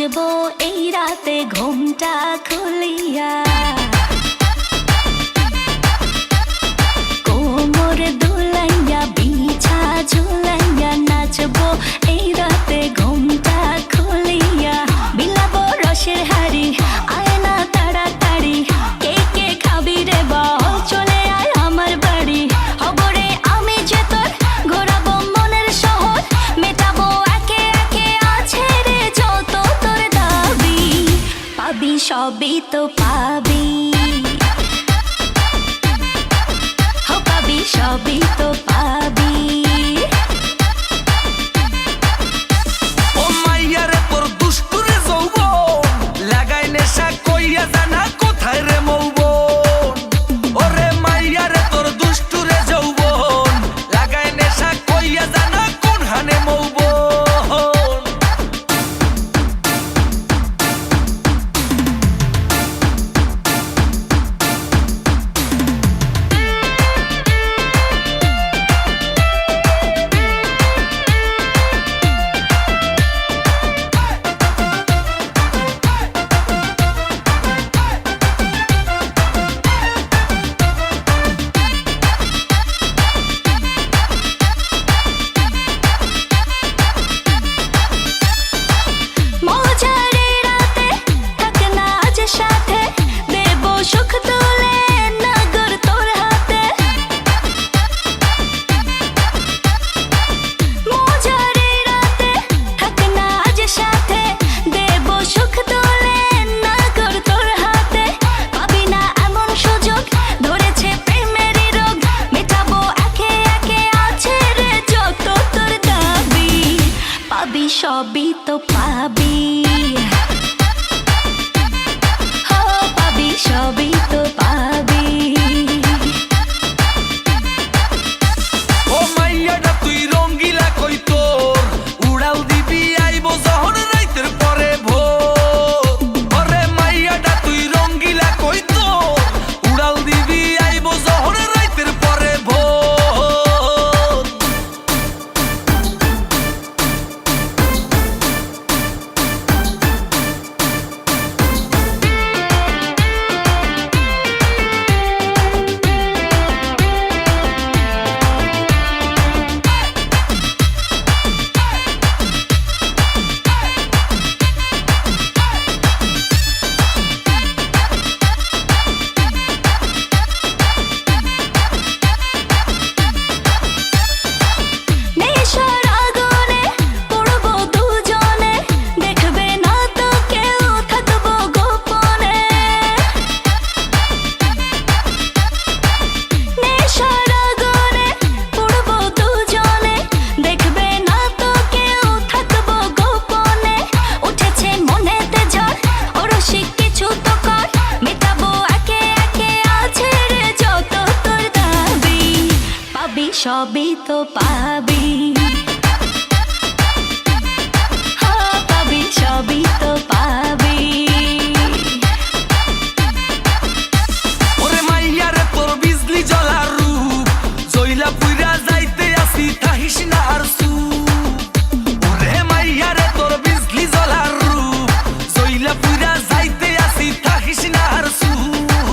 নাচবো এই রাতে ঘুমটা খুলিয়া, কোমর দুলাইয়া বিছা ঝুলাইয়া নাচবো এই রাতে ঘুমটা খুলিয়া। বিলাবো রসের হাড়ি আয় না তাড়াতাড়ি, কে কে খাবি রে বল চলে আয় আমার বাড়ি। হবরে আমি যে তোর ঘোরাবো মনের শহর, মেটাবো একে একে আছে রে যত তোর দাবি। পাবি সবই তো পাবি, পাবি সবই তো পাবি। ও মাইয়া রে তোর দুষ্টুরে যৌবন, লাগাই নেশা কইয়া জানা কোথায় রে মৌবন। ওরে মাইয়া রে তোর দুষ্টুরে যৌবন, লাগাই নেশা কইয়া জানা কোন হানে মৌবন। সবই তো পাবি, পাবি সবই তো